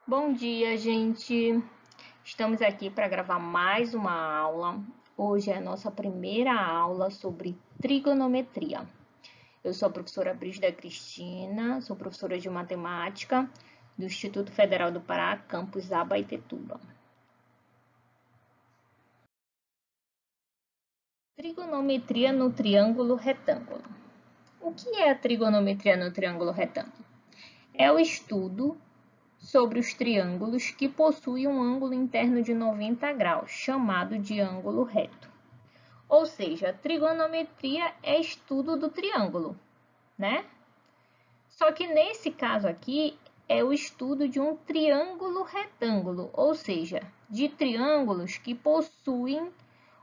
Bom dia, gente! Estamos aqui para gravar mais uma aula. Hoje é a nossa primeira aula sobre trigonometria. Eu sou a professora Brígida Cristina, sou professora de matemática do Instituto Federal do Pará, campus Abaetetuba. Trigonometria no triângulo retângulo. O que é a trigonometria no triângulo retângulo? É o estudo sobre os triângulos que possuem um ângulo interno de 90 graus, chamado de ângulo reto. Ou seja, a trigonometria é estudo do triângulo, né? Só que nesse caso aqui é o estudo de um triângulo retângulo, ou seja, de triângulos que possuem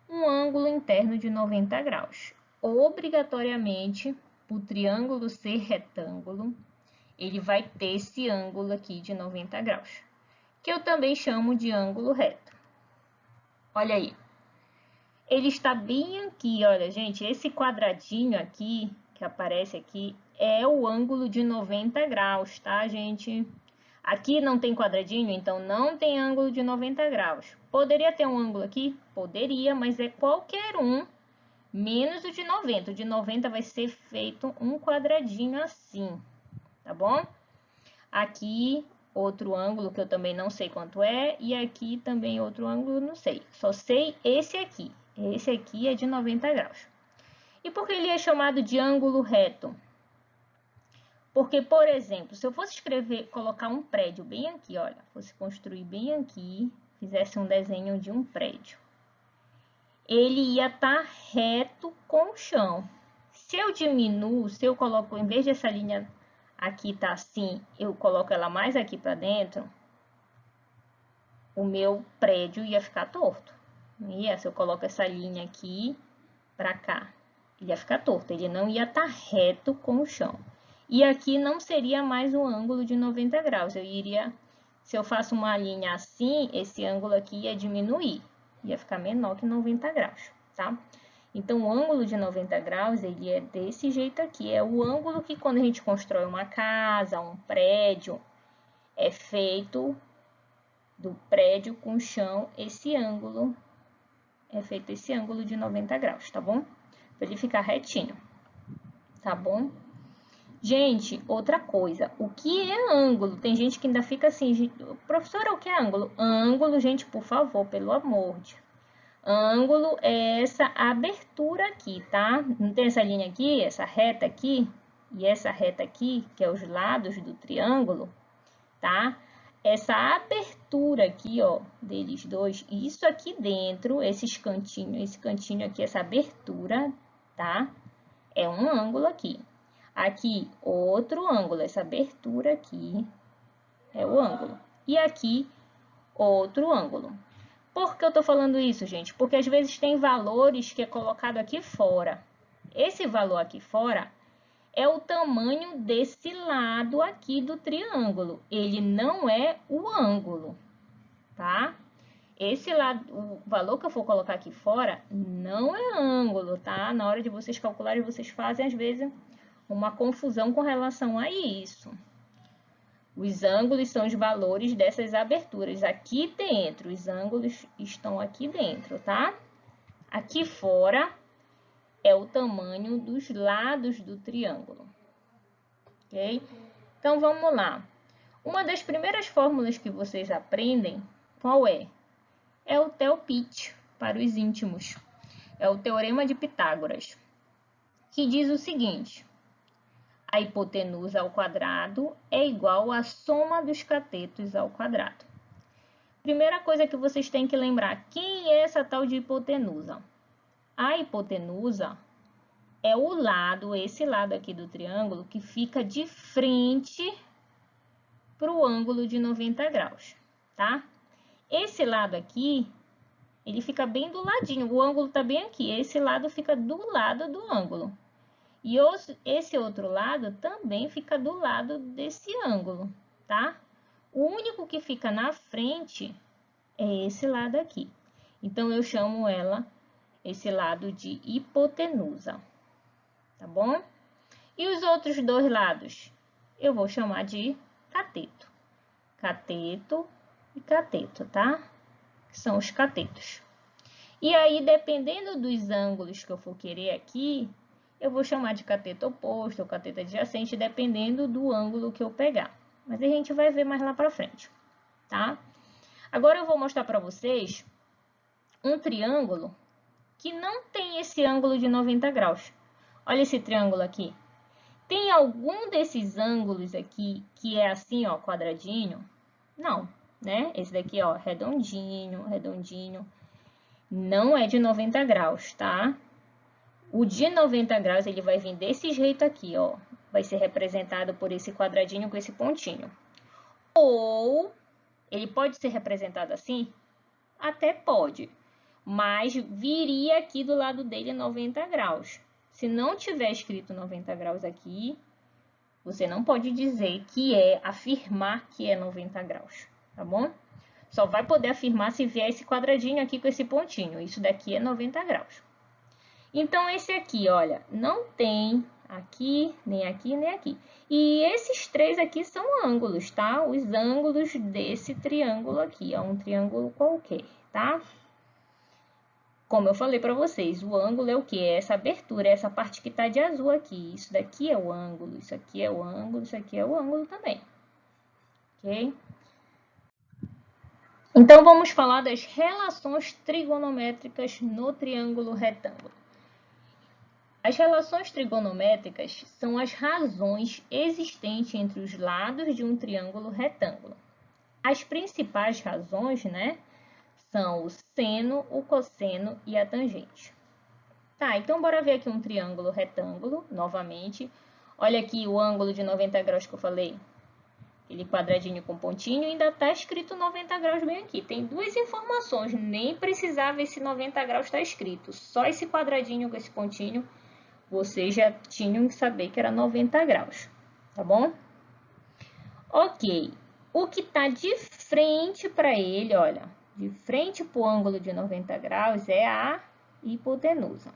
um ângulo interno de 90 graus. Obrigatoriamente, o triângulo ser retângulo, ele vai ter esse ângulo aqui de 90 graus, que eu também chamo de ângulo reto. Olha aí. Ele está bem aqui, olha, gente, esse quadradinho aqui, que aparece aqui, é o ângulo de 90 graus, tá, gente? Aqui não tem quadradinho, então não tem ângulo de 90 graus. Poderia ter um ângulo aqui? Poderia, mas é qualquer um, menos o de 90. O de 90 vai ser feito um quadradinho assim, tá bom? Aqui, outro ângulo que eu também não sei quanto é, e aqui também outro ângulo, não sei. Só sei esse aqui. Esse aqui é de 90 graus. E por que ele é chamado de ângulo reto? Porque, por exemplo, se eu fosse escrever, colocar um prédio bem aqui, olha, fosse construir bem aqui, fizesse um desenho de um prédio, ele ia estar reto com o chão. Se eu diminuo, se eu coloco, em vez dessa linha aqui tá assim, eu coloco ela mais aqui para dentro, o meu prédio ia ficar torto. E se eu coloco essa linha aqui para cá, ele ia ficar torto, ele não ia estar reto com o chão. E aqui não seria mais um ângulo de 90 graus, eu iria, se eu faço uma linha assim, esse ângulo aqui ia diminuir, ia ficar menor que 90 graus, tá? Então, o ângulo de 90 graus, ele é desse jeito aqui, é o ângulo que quando a gente constrói uma casa, um prédio, é feito do prédio com o chão, esse ângulo, é feito esse ângulo de 90 graus, tá bom? Para ele ficar retinho, tá bom? Gente, outra coisa, o que é ângulo? Tem gente que ainda fica assim, professora, o que é ângulo? Ângulo, gente, por favor, pelo amor de Deus. Ângulo é essa abertura aqui, tá? Não tem essa linha aqui, essa reta aqui e essa reta aqui, que é os lados do triângulo, tá? Essa abertura aqui, ó, deles dois, isso aqui dentro, esses cantinhos, esse cantinho aqui, essa abertura, tá? É um ângulo aqui. Aqui, outro ângulo, essa abertura aqui é o ângulo. E aqui, outro ângulo. Por que eu tô falando isso, gente? Porque às vezes tem valores que é colocado aqui fora. Esse valor aqui fora é o tamanho desse lado aqui do triângulo. Ele não é o ângulo, tá? Esse lado, o valor que eu for colocar aqui fora não é ângulo, tá? Na hora de vocês calcularem, vocês fazem às vezes uma confusão com relação a isso. Os ângulos são os valores dessas aberturas aqui dentro. Os ângulos estão aqui dentro, tá? Aqui fora é o tamanho dos lados do triângulo, ok? Então, vamos lá. Uma das primeiras fórmulas que vocês aprendem, qual é? É o TELPIT, para os íntimos. É o Teorema de Pitágoras, que diz o seguinte: a hipotenusa ao quadrado é igual à soma dos catetos ao quadrado. Primeira coisa que vocês têm que lembrar, quem é essa tal de hipotenusa? A hipotenusa é o lado, esse lado aqui do triângulo, que fica de frente para o ângulo de 90 graus, tá? Esse lado aqui, ele fica bem do ladinho, o ângulo tá bem aqui, esse lado fica do lado do ângulo. E esse outro lado também fica do lado desse ângulo, tá? O único que fica na frente é esse lado aqui. Então, eu chamo esse lado de hipotenusa, tá bom? E os outros dois lados? Eu vou chamar de cateto. cateto e cateto, tá? Que são os catetos. E aí, dependendo dos ângulos que eu for querer aqui, eu vou chamar de cateto oposto ou cateto adjacente, dependendo do ângulo que eu pegar. Mas a gente vai ver mais lá pra frente, tá? Agora eu vou mostrar para vocês um triângulo que não tem esse ângulo de 90 graus. Olha esse triângulo aqui. Tem algum desses ângulos aqui que é assim, ó, quadradinho? Não, né? Esse daqui, ó, redondinho, redondinho. Não é de 90 graus, tá? O de 90 graus, ele vai vir desse jeito aqui, ó. Vai ser representado por esse quadradinho com esse pontinho. Ou ele pode ser representado assim? Até pode, mas viria aqui do lado dele 90 graus. Se não tiver escrito 90 graus aqui, você não pode dizer que afirmar que é 90 graus, tá bom? Só vai poder afirmar se vier esse quadradinho aqui com esse pontinho. Isso daqui é 90 graus. Então, esse aqui, olha, não tem aqui, nem aqui, nem aqui. E esses três aqui são ângulos, tá? Os ângulos desse triângulo aqui, é um triângulo qualquer, tá? Como eu falei para vocês, o ângulo é o quê? É essa abertura, é essa parte que tá de azul aqui. Isso daqui é o ângulo, isso aqui é o ângulo, isso aqui é o ângulo também. Ok? Então, vamos falar das relações trigonométricas no triângulo retângulo. As relações trigonométricas são as razões existentes entre os lados de um triângulo retângulo. As principais razões, né, são o seno, o cosseno e a tangente. Tá, então bora ver aqui um triângulo retângulo, novamente. Olha aqui o ângulo de 90 graus que eu falei. Aquele quadradinho com pontinho, ainda está escrito 90 graus bem aqui. Tem duas informações, nem precisava esse 90 graus estar escrito. Só esse quadradinho com esse pontinho, vocês já tinham que saber que era 90 graus, tá bom? Ok, o que está de frente para ele, olha, de frente para o ângulo de 90 graus é a hipotenusa.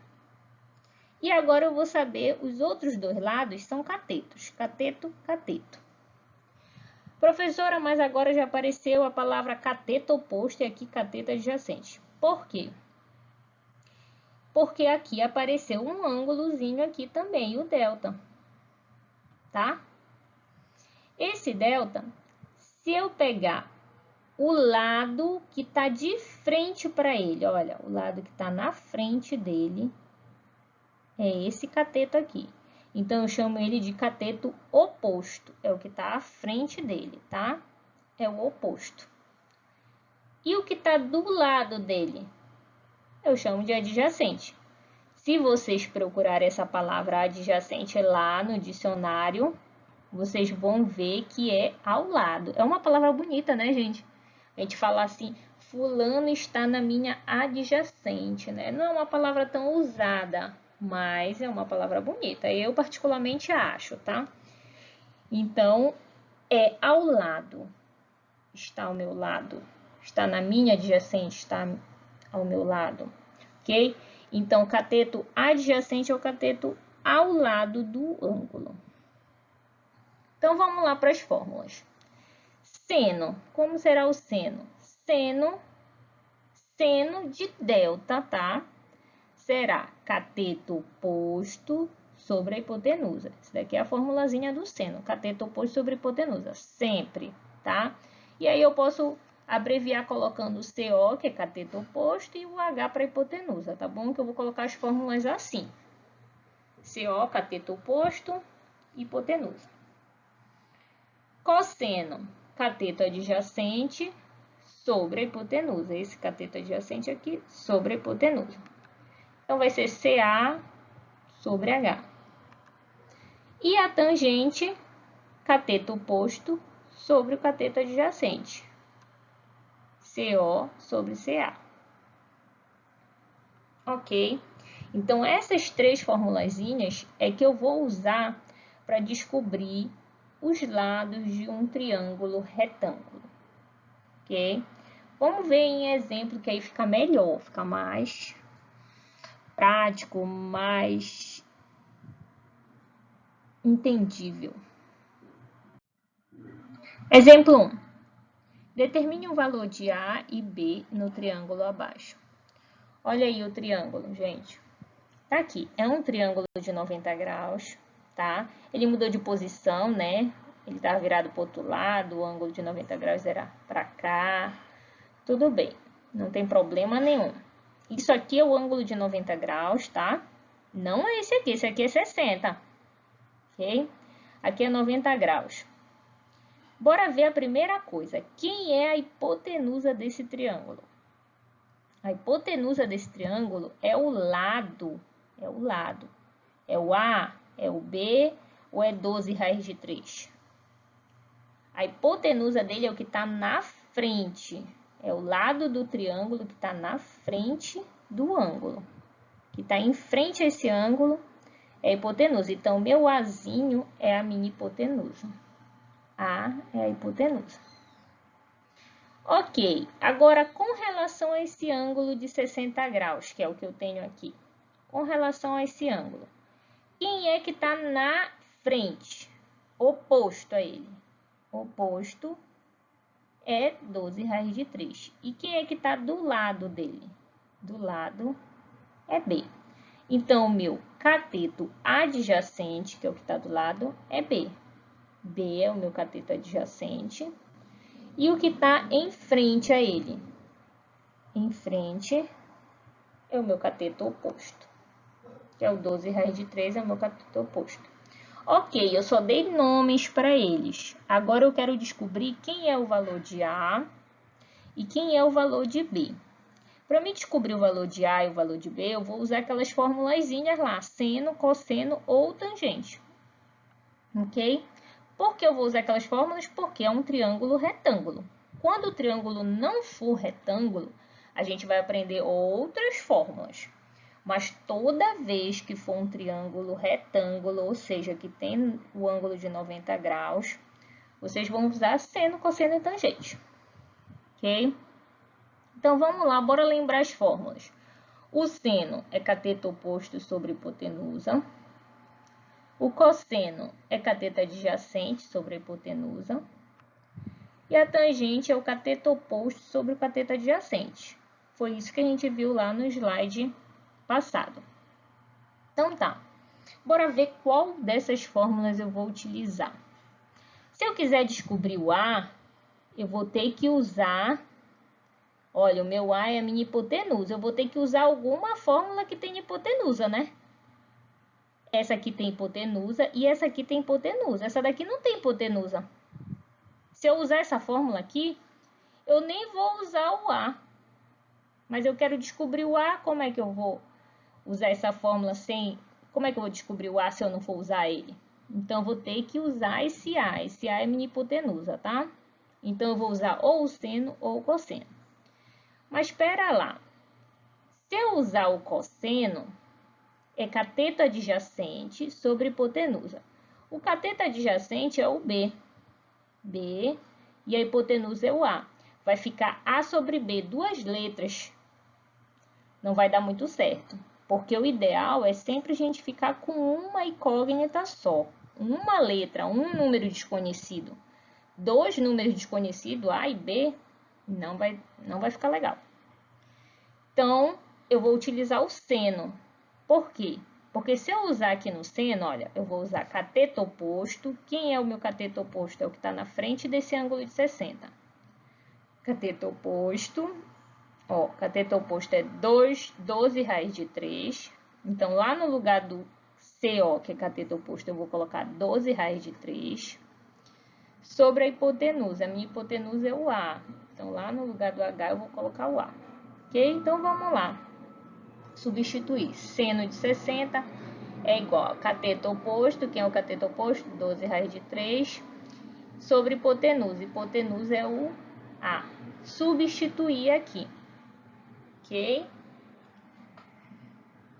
E agora eu vou saber, os outros dois lados são catetos, cateto, cateto. Professora, mas agora já apareceu a palavra cateto oposto e aqui cateto adjacente. Por quê? Porque aqui apareceu um ângulozinho aqui também, o delta, tá? Esse delta, se eu pegar o lado que está de frente para ele, olha, o lado que está na frente dele, é esse cateto aqui. Então, eu chamo ele de cateto oposto, é o que está à frente dele, tá? É o oposto. E o que está do lado dele? Eu chamo de adjacente. Se vocês procurarem essa palavra adjacente lá no dicionário, vocês vão ver que é ao lado. É uma palavra bonita, né, gente? A gente fala assim, fulano está na minha adjacente, né? Não é uma palavra tão usada, mas é uma palavra bonita. Eu particularmente acho, tá? Então, é ao lado. Está ao meu lado. Está na minha adjacente, está ao meu lado. Ok? Então, cateto adjacente é o cateto ao lado do ângulo. Então, vamos lá para as fórmulas. Seno. Como será o seno? Seno de delta, tá? Será cateto oposto sobre a hipotenusa. Essa daqui é a formulazinha do seno. Cateto oposto sobre a hipotenusa. Sempre, tá? E aí eu posso abreviar colocando o CO, que é cateto oposto, e o H para hipotenusa, tá bom? Que eu vou colocar as fórmulas assim. CO, cateto oposto, hipotenusa. Cosseno, cateto adjacente sobre a hipotenusa. Esse cateto adjacente aqui sobre a hipotenusa. Então, vai ser CA sobre H. E a tangente, cateto oposto sobre o cateto adjacente. CO sobre CA. Ok? Então, essas três formulazinhas é que eu vou usar para descobrir os lados de um triângulo retângulo. Ok? Vamos ver em exemplo que aí fica melhor, fica mais prático, mais entendível. Exemplo 1. Determine o valor de A e B no triângulo abaixo. Olha aí o triângulo, gente. Tá aqui, é um triângulo de 90 graus, tá? Ele mudou de posição, né? Ele estava virado para o outro lado, o ângulo de 90 graus era para cá. Tudo bem, não tem problema nenhum. Isso aqui é o ângulo de 90 graus, tá? Não é esse aqui é 60, ok? Aqui é 90 graus. Bora ver a primeira coisa. Quem é a hipotenusa desse triângulo? A hipotenusa desse triângulo é o lado. É o lado. É o A, é o B ou é 12 raiz de 3? A hipotenusa dele é o que está na frente. É o lado do triângulo que está na frente do ângulo. Que está em frente a esse ângulo é a hipotenusa. Então, meu Azinho é a minha hipotenusa. A é a hipotenusa. Ok, agora com relação a esse ângulo de 60 graus, que é o que eu tenho aqui. Com relação a esse ângulo. Quem é que está na frente? Oposto a ele. Oposto é 12 raiz de 3. E quem é que está do lado dele? Do lado é B. Então, o meu cateto adjacente, que é o que está do lado, é B. B é o meu cateto adjacente. E o que está em frente a ele? Em frente é o meu cateto oposto. Que é o 12 raiz de 3, é o meu cateto oposto. Ok, eu só dei nomes para eles. Agora eu quero descobrir quem é o valor de A e quem é o valor de B. Para mim descobrir o valor de A e o valor de B, eu vou usar aquelas formulazinhas lá, seno, cosseno ou tangente. Ok? Por que eu vou usar aquelas fórmulas? Porque é um triângulo retângulo. Quando o triângulo não for retângulo, a gente vai aprender outras fórmulas. Mas toda vez que for um triângulo retângulo, ou seja, que tem o ângulo de 90 graus, vocês vão usar seno, cosseno e tangente. Ok? Então, vamos lá, bora lembrar as fórmulas. O seno é cateto oposto sobre hipotenusa. O cosseno é cateto adjacente sobre a hipotenusa. E a tangente é o cateto oposto sobre o cateto adjacente. Foi isso que a gente viu lá no slide passado. Então tá, bora ver qual dessas fórmulas eu vou utilizar. Se eu quiser descobrir o A, eu vou ter que usar, olha, o meu A é a minha hipotenusa, eu vou ter que usar alguma fórmula que tenha hipotenusa, né? Essa aqui tem hipotenusa e essa aqui tem hipotenusa, essa daqui não tem hipotenusa. Se eu usar essa fórmula aqui, eu nem vou usar o A. Mas eu quero descobrir o A, como é que eu vou usar essa fórmula sem... Como é que eu vou descobrir o A se eu não for usar ele? Então, eu vou ter que usar esse A. Esse A é minha hipotenusa, tá? Então, eu vou usar ou o seno ou o cosseno. Mas, espera lá. Se eu usar o cosseno, é cateto adjacente sobre hipotenusa. O cateto adjacente é o B. B e a hipotenusa é o A. Vai ficar A sobre B, duas letras. Não vai dar muito certo. Porque o ideal é sempre a gente ficar com uma incógnita só. Uma letra, um número desconhecido. Dois números desconhecidos, A e B, não vai ficar legal. Então, eu vou utilizar o seno. Por quê? Porque se eu usar aqui no seno, olha, eu vou usar cateto oposto. Quem é o meu cateto oposto? É o que está na frente desse ângulo de 60. Cateto oposto. Ó, cateto oposto é 12 raiz de 3. Então, lá no lugar do CO, que é cateto oposto, eu vou colocar 12 raiz de 3. Sobre a hipotenusa. A minha hipotenusa é o A. Então, lá no lugar do H, eu vou colocar o A. Ok? Então, vamos lá. Substituir. Seno de 60 é igual a cateto oposto. Quem é o cateto oposto? 12 raiz de 3. Sobre hipotenusa. Hipotenusa é o A. Substituir aqui. Ok?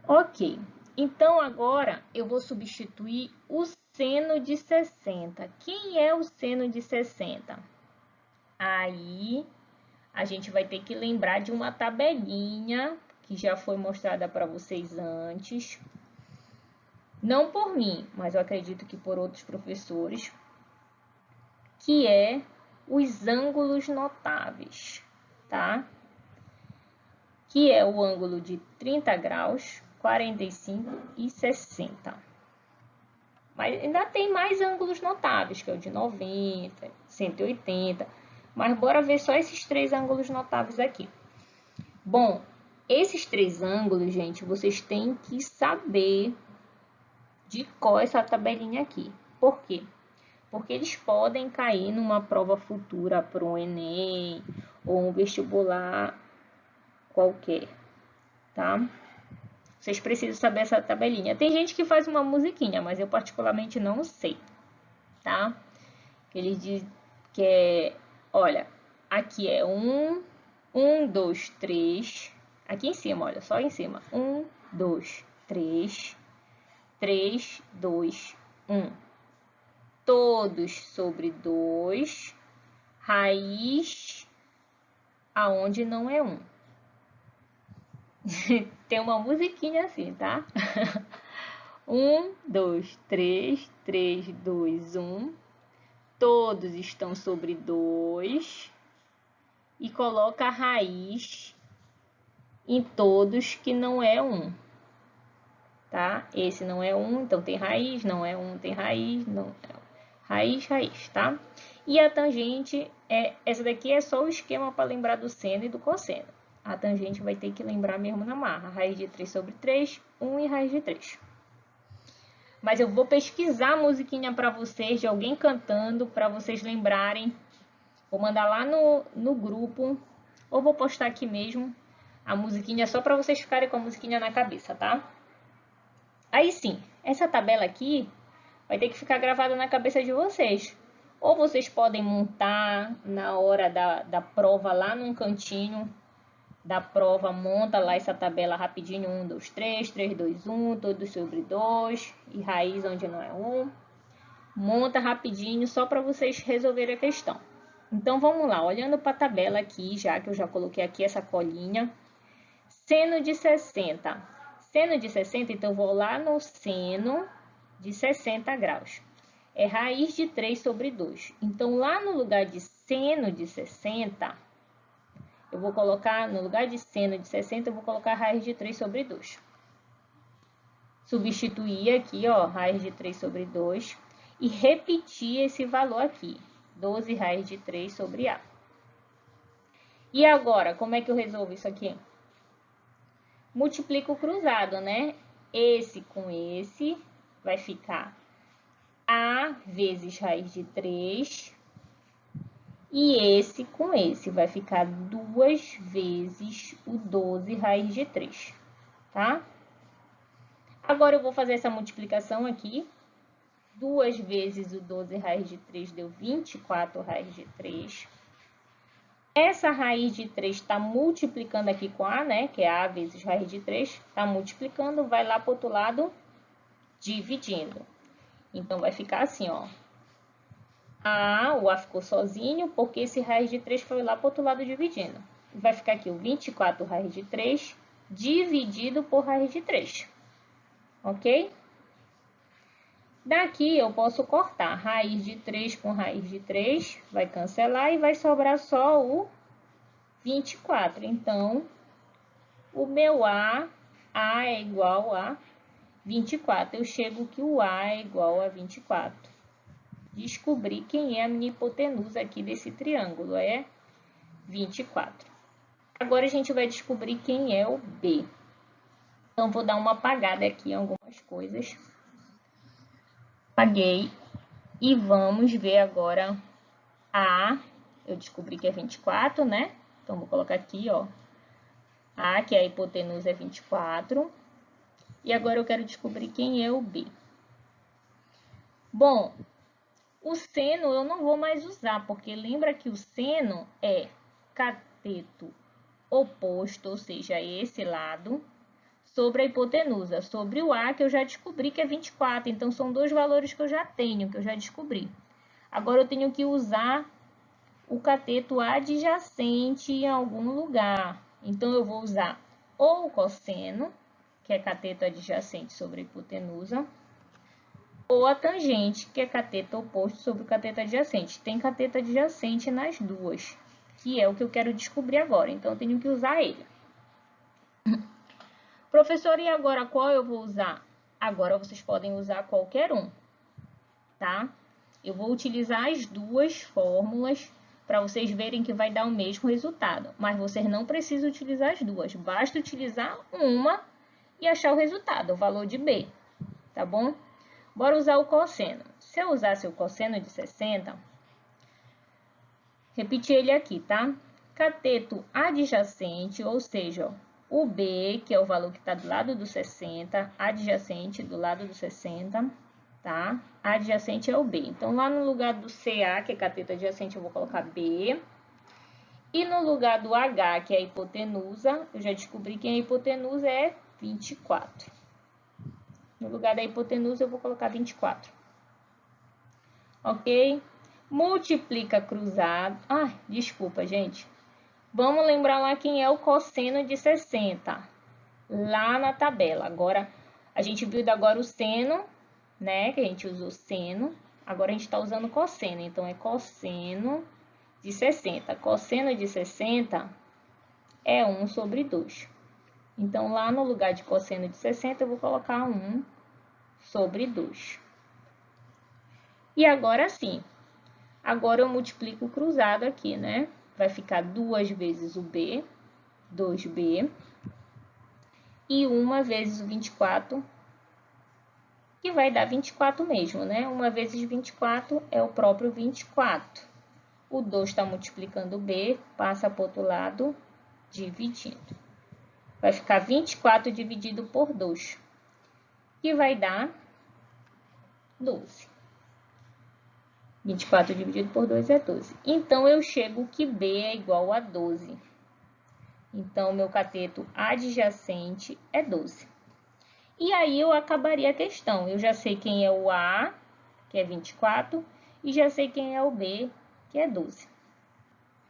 Ok. Então, agora, eu vou substituir o seno de 60. Quem é o seno de 60? Aí, a gente vai ter que lembrar de uma tabelinha que já foi mostrada para vocês antes. Não por mim, mas eu acredito que por outros professores. Que é os ângulos notáveis, tá? Que é o ângulo de 30 graus, 45 e 60. Mas ainda tem mais ângulos notáveis, que é o de 90, 180. Mas bora ver só esses 3 ângulos notáveis aqui. Bom, esses 3 ângulos, gente, vocês têm que saber de cor essa tabelinha aqui. Por quê? Porque eles podem cair numa prova futura para um Enem ou um vestibular qualquer, tá? Vocês precisam saber essa tabelinha. Tem gente que faz uma musiquinha, mas eu particularmente não sei, tá? Ele diz que é, olha, aqui é 1, 2, 3. Aqui em cima, olha, só em cima. 1, 2, 3, 3, 2, 1. Todos sobre 2, raiz aonde não é 1. Tem uma musiquinha assim, tá? 1, 2, 3, 3, 2, 1. Todos estão sobre 2. E coloca a raiz em todos que não é 1. Tá? Esse não é 1, então tem raiz, não é 1, tem raiz, não é raiz, raiz, tá? E a tangente, essa daqui é só o esquema para lembrar do seno e do cosseno. A tangente vai ter que lembrar mesmo na marra. Raiz de 3 sobre 3, 1 e raiz de 3. Mas eu vou pesquisar a musiquinha para vocês, de alguém cantando, para vocês lembrarem. Vou mandar lá no grupo, ou vou postar aqui mesmo a musiquinha, só para vocês ficarem com a musiquinha na cabeça, tá? Aí sim, essa tabela aqui vai ter que ficar gravada na cabeça de vocês. Ou vocês podem montar na hora da prova lá num cantinho da prova, monta lá essa tabela rapidinho, 1, 2, 3, 3, 2, 1, todos sobre 2, e raiz onde não é 1. Monta rapidinho, só para vocês resolverem a questão. Então, vamos lá, olhando para a tabela aqui, já que eu já coloquei aqui essa colinha. Seno de 60. Seno de 60, então, eu vou lá no seno de 60 graus. É raiz de 3 sobre 2. Então, lá no lugar de seno de 60, eu vou colocar, no lugar de seno de 60, eu vou colocar raiz de 3 sobre 2. Substituir aqui, ó, raiz de 3 sobre 2. E repetir esse valor aqui, 12 raiz de 3 sobre A. E agora, como é que eu resolvo isso aqui? Multiplico o cruzado, né? Esse com esse vai ficar A vezes raiz de 3. E esse com esse vai ficar 2 vezes o 12 raiz de 3, tá? Agora eu vou fazer essa multiplicação aqui. 2 vezes o 12 raiz de 3 deu 24 raiz de 3. Essa raiz de 3 está multiplicando aqui com A, né? Que é A vezes raiz de 3. Está multiplicando, vai lá para o outro lado, dividindo. Então, vai ficar assim, ó. O A ficou sozinho, porque esse raiz de 3 foi lá para o outro lado dividindo. Vai ficar aqui o 24 raiz de 3 dividido por raiz de 3. Ok? Daqui eu posso cortar raiz de 3 com raiz de 3, vai cancelar e vai sobrar só o 24. Então, o meu A é igual a 24. Eu chego que o A é igual a 24. Descobri quem é a minha hipotenusa aqui desse triângulo, é 24. Agora, a gente vai descobrir quem é o B. Então, vou dar uma apagada aqui em algumas coisas. Apaguei. E vamos ver agora A. Eu descobri que é 24, né? Então, vou colocar aqui, ó. A, que é a hipotenusa, é 24. E agora eu quero descobrir quem é o B. Bom, o seno eu não vou mais usar, porque lembra que o seno é cateto oposto, ou seja, esse lado, sobre a hipotenusa, sobre o A, que eu já descobri que é 24. Então, são dois valores que eu já tenho, que eu já descobri. Agora, eu tenho que usar o cateto adjacente em algum lugar. Então, eu vou usar ou o cosseno, que é cateto adjacente sobre a hipotenusa, ou a tangente, que é cateto oposto sobre o cateto adjacente. Tem cateto adjacente nas duas, que é o que eu quero descobrir agora, então eu tenho que usar ele. Professor, e agora qual eu vou usar? Agora vocês podem usar qualquer um, tá? Eu vou utilizar as duas fórmulas para vocês verem que vai dar o mesmo resultado, mas vocês não precisam utilizar as duas, basta utilizar uma e achar o resultado, o valor de B, tá bom? Bora usar o cosseno. Se eu usasse o cosseno de 60, repetir ele aqui, tá? Cateto adjacente, ou seja, o B, que é o valor que está do lado do 60, adjacente do lado do 60, tá? Adjacente é o B. Então, lá no lugar do CA, que é cateto adjacente, eu vou colocar B. E no lugar do H, que é a hipotenusa, eu já descobri que a hipotenusa é 24. No lugar da hipotenusa, eu vou colocar 24. Ok? Multiplica cruzado. Ah, desculpa, gente. Vamos lembrar lá quem é o cosseno de 60. Lá na tabela. Agora, a gente viu agora o seno, né? Que a gente usou seno. Agora, a gente está usando cosseno. Então, é cosseno de 60. Cosseno de 60 é 1 sobre 2. Então, lá no lugar de cosseno de 60, eu vou colocar 1 sobre 2. E agora sim. Agora, eu multiplico o cruzado aqui, né? Vai ficar 2 vezes o B, 2B, e 1 vezes o 24, que vai dar 24 mesmo, né? 1 vezes 24 é o próprio 24. O 2 está multiplicando o B, passa para o outro lado, dividindo. Vai ficar 24 dividido por 2, que vai dar 12. 24 dividido por 2 é 12. Então, eu chego que B é igual a 12. Então, meu cateto adjacente é 12. E aí, eu acabaria a questão. Eu já sei quem é o A, que é 24, e já sei quem é o B, que é 12.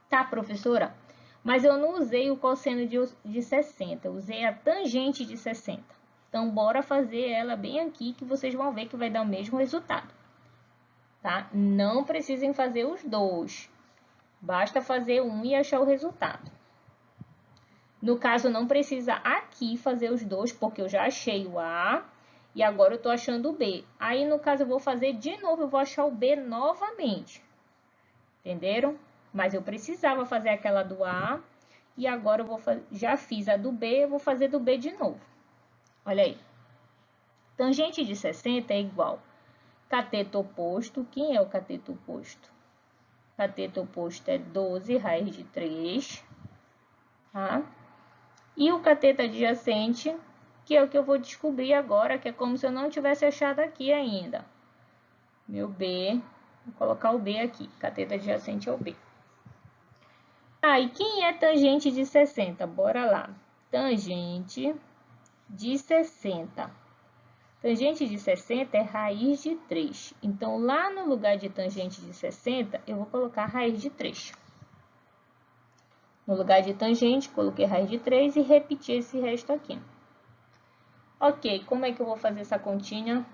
Tá, professora? Mas eu não usei o cosseno de 60, eu usei a tangente de 60. Então, bora fazer ela bem aqui, que vocês vão ver que vai dar o mesmo resultado. Tá? Não precisem fazer os dois. Basta fazer um e achar o resultado. No caso, não precisa aqui fazer os dois, porque eu já achei o A e agora eu estou achando o B. Aí, no caso, eu vou fazer de novo, eu vou achar o B novamente. Entenderam? Mas eu precisava fazer aquela do A e agora eu já fiz a do B, eu vou fazer do B de novo. Olha aí. Tangente de 60 é igual cateto oposto. Quem é o cateto oposto? Cateto oposto é 12 raiz de 3, tá? E o cateto adjacente, que é o que eu vou descobrir agora, que é como se eu não tivesse achado aqui ainda. Meu B, vou colocar o B aqui, cateto adjacente é o B. Ah, e quem é tangente de 60? Bora lá. Tangente de 60. Tangente de 60 é raiz de 3. Então, lá no lugar de tangente de 60, eu vou colocar raiz de 3. No lugar de tangente, coloquei raiz de 3 e repeti esse resto aqui. Ok, como é que eu vou fazer essa continha?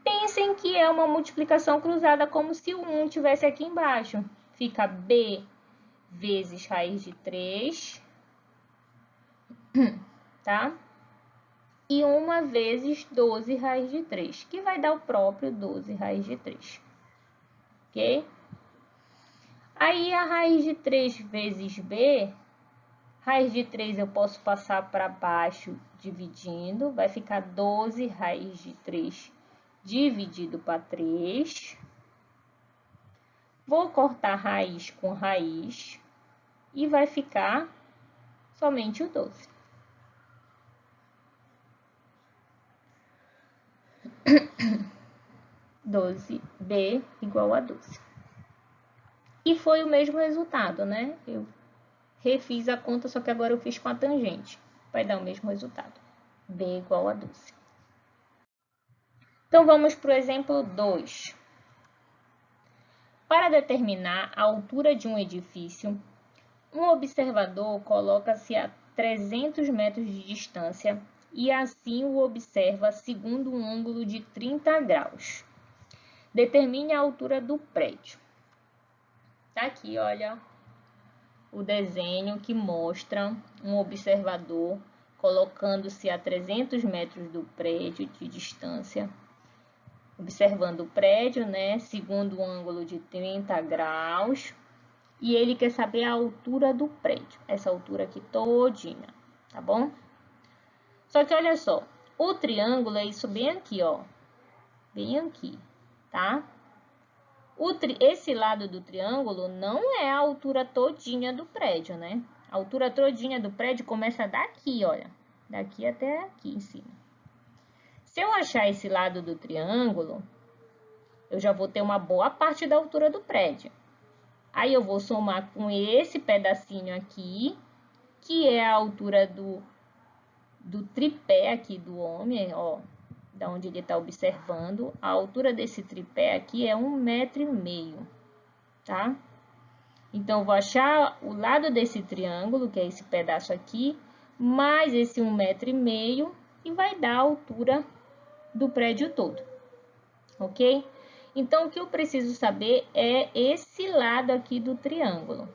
Pensem que é uma multiplicação cruzada, como se o 1 estivesse aqui embaixo. Fica B vezes raiz de 3, tá? E 1 vezes 12 raiz de 3, que vai dar o próprio 12 raiz de 3. Ok? Aí, a raiz de 3 vezes B, raiz de 3 eu posso passar para baixo dividindo, vai ficar 12 raiz de 3 dividido para 3. Vou cortar raiz com raiz e vai ficar somente o 12. B igual a 12. E foi o mesmo resultado, né? Eu refiz a conta, só que agora eu fiz com a tangente. Vai dar o mesmo resultado. B igual a 12. Então, vamos para o exemplo 2. Para determinar a altura de um edifício, um observador coloca-se a 300 metros de distância e assim o observa segundo um ângulo de 30 graus. Determine a altura do prédio. Tá aqui, olha, o desenho que mostra um observador colocando-se a 300 metros do prédio de distância, observando o prédio, né, segundo um ângulo de 30 graus, e ele quer saber a altura do prédio, essa altura aqui todinha, tá bom? Só que olha só, o triângulo é isso bem aqui, ó, bem aqui, tá? Esse lado do triângulo não é a altura todinha do prédio, né? A altura todinha do prédio começa daqui, olha, daqui até aqui em cima. Se eu achar esse lado do triângulo, eu já vou ter uma boa parte da altura do prédio. Aí eu vou somar com esse pedacinho aqui, que é a altura do tripé aqui do homem, ó, da onde ele está observando. A altura desse tripé aqui é 1,5 m, tá? Então, eu vou achar o lado desse triângulo, que é esse pedaço aqui, mais esse 1,5 m, e vai dar a altura do prédio todo, ok? Então, o que eu preciso saber é esse lado aqui do triângulo.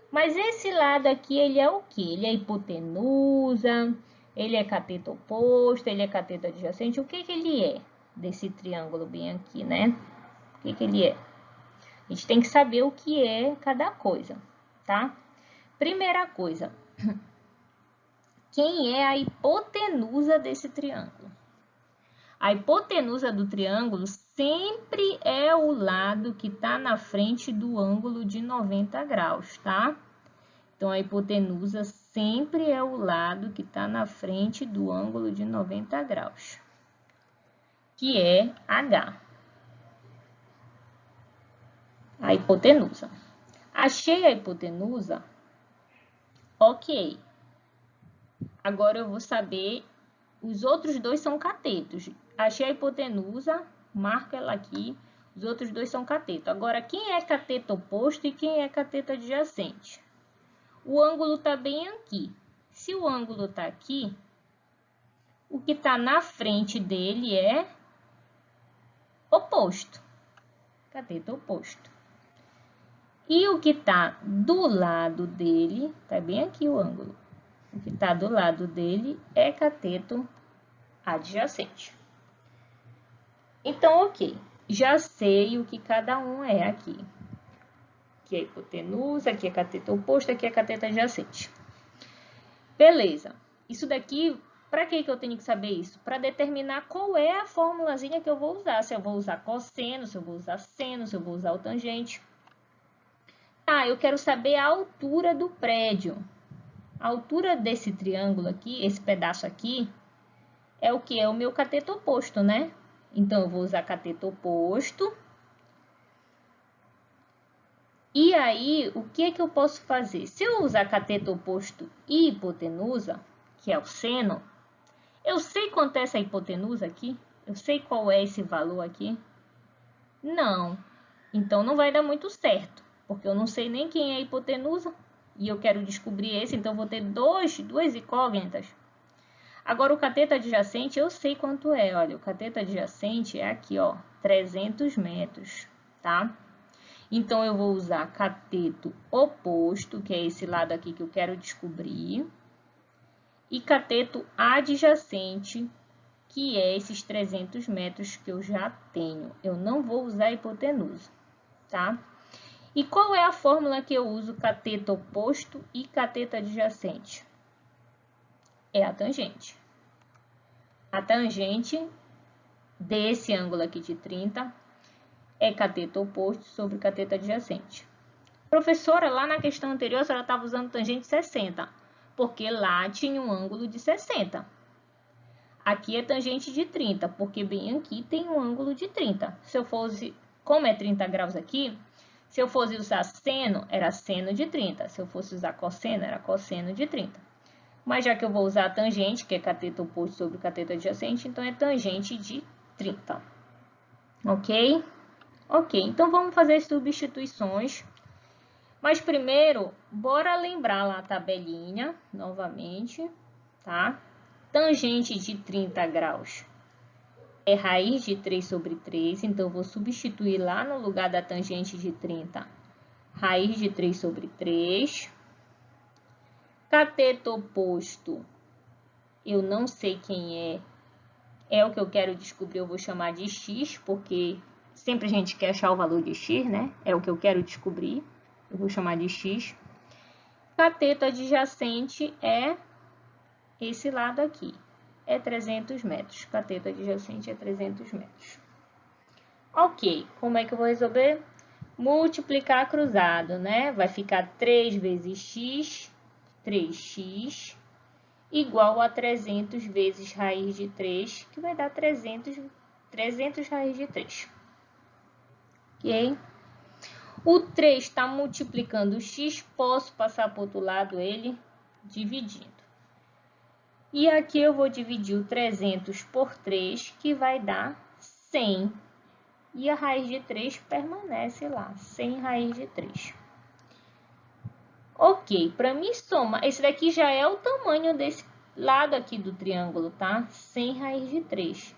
Mas esse lado aqui, ele é o quê? Ele é hipotenusa, ele é cateto oposto, ele é cateto adjacente. O que que ele é desse triângulo bem aqui, né? O que que ele é? A gente tem que saber o que é cada coisa, tá? Primeira coisa, quem é a hipotenusa desse triângulo? A hipotenusa do triângulo sempre é o lado que está na frente do ângulo de 90 graus, tá? Então, a hipotenusa sempre é o lado que está na frente do ângulo de 90 graus, que é H. A hipotenusa. Achei a hipotenusa? Ok. Agora, eu vou saber, os outros dois são catetos. Achei a hipotenusa, marco ela aqui, os outros dois são cateto. Agora, quem é cateto oposto e quem é cateto adjacente? O ângulo está bem aqui. Se o ângulo está aqui, o que está na frente dele é oposto, cateto oposto. E o que está do lado dele, está bem aqui o ângulo, o que está do lado dele é cateto adjacente. Então, ok, já sei o que cada um é aqui. Aqui é hipotenusa, aqui é cateto oposto, aqui é cateto adjacente. Beleza, isso daqui, para que eu tenho que saber isso? Para determinar qual é a formulazinha que eu vou usar. Se eu vou usar cosseno, se eu vou usar seno, se eu vou usar o tangente. Ah, eu quero saber a altura do prédio. A altura desse triângulo aqui, esse pedaço aqui, é o que? É o meu cateto oposto, né? Então, eu vou usar cateto oposto. E aí, o que é que eu posso fazer? Se eu usar cateto oposto e hipotenusa, que é o seno, eu sei quanto é essa hipotenusa aqui? Eu sei qual é esse valor aqui? Não. Então, não vai dar muito certo, porque eu não sei nem quem é a hipotenusa e eu quero descobrir esse, então, vou ter duas incógnitas. Agora, o cateto adjacente, eu sei quanto é. Olha, o cateto adjacente é aqui, ó, 300 metros, tá? Então, eu vou usar cateto oposto, que é esse lado aqui que eu quero descobrir, e cateto adjacente, que é esses 300 metros que eu já tenho. Eu não vou usar hipotenusa, tá? E qual é a fórmula que eu uso cateto oposto e cateto adjacente? É a tangente. A tangente desse ângulo aqui de 30 é cateto oposto sobre cateto adjacente. Professora, lá na questão anterior, a senhora estava usando tangente 60, porque lá tinha um ângulo de 60. Aqui é tangente de 30, porque bem aqui tem um ângulo de 30. Se eu fosse, como é 30 graus aqui, se eu fosse usar seno, era seno de 30. Se eu fosse usar cosseno, era cosseno de 30. Mas já que eu vou usar a tangente, que é cateto oposto sobre cateto adjacente, então é tangente de 30. Ok? Ok, então vamos fazer as substituições. Mas primeiro, bora lembrar lá a tabelinha, novamente, tá? Tangente de 30 graus é raiz de 3 sobre 3, então vou substituir lá no lugar da tangente de 30, raiz de 3 sobre 3. Cateto oposto, eu não sei quem é o que eu quero descobrir, eu vou chamar de x, porque sempre a gente quer achar o valor de x, né? É o que eu quero descobrir, eu vou chamar de x. Cateto adjacente é esse lado aqui, é 300 metros. Cateto adjacente é 300 metros. Ok, como é que eu vou resolver? Multiplicar cruzado, né? Vai ficar 3 vezes x, 3x, igual a 300 vezes raiz de 3, que vai dar 300 raiz de 3. Ok? O 3 está multiplicando o x, posso passar para o outro lado ele dividindo. E aqui eu vou dividir o 300 por 3, que vai dar 100. E a raiz de 3 permanece lá, 100 raiz de 3. Ok, para mim somar, esse daqui já é o tamanho desse lado aqui do triângulo, tá? 100 raiz de 3.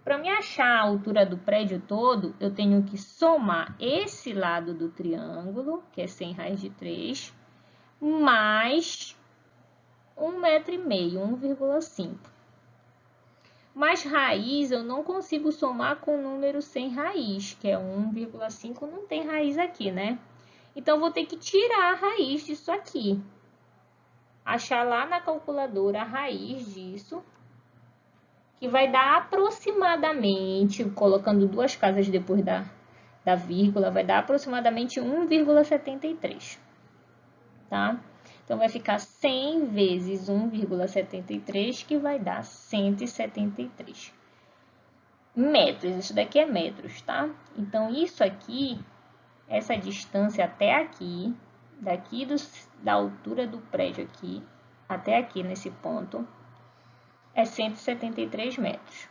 Para me achar a altura do prédio todo, eu tenho que somar esse lado do triângulo, que é 100 raiz de 3, mais 1,5 m, 1,5. Mas raiz eu não consigo somar com o número sem raiz, que é 1,5, não tem raiz aqui, né? Então, vou ter que tirar a raiz disso aqui. Achar lá na calculadora a raiz disso, que vai dar aproximadamente, colocando duas casas depois da vírgula, vai dar aproximadamente 1,73, tá? Então, vai ficar 100 vezes 1,73, que vai dar 173 metros. Isso daqui é metros, tá? Então, isso aqui, essa distância até aqui, daqui da altura do prédio aqui, até aqui nesse ponto, é 173 metros.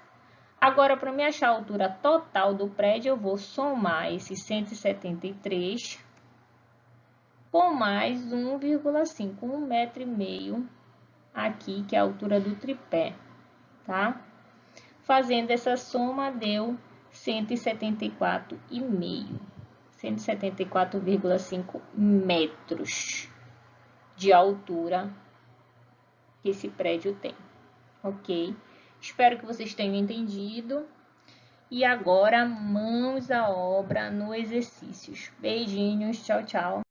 Agora, para me achar a altura total do prédio, eu vou somar esse 173 com mais 1,5, 1,5 m aqui, que é a altura do tripé, tá? Fazendo essa soma, deu 174,5. 174,5 metros de altura que esse prédio tem, ok? Espero que vocês tenham entendido. E agora, mãos à obra no exercícios. Beijinhos, tchau, tchau.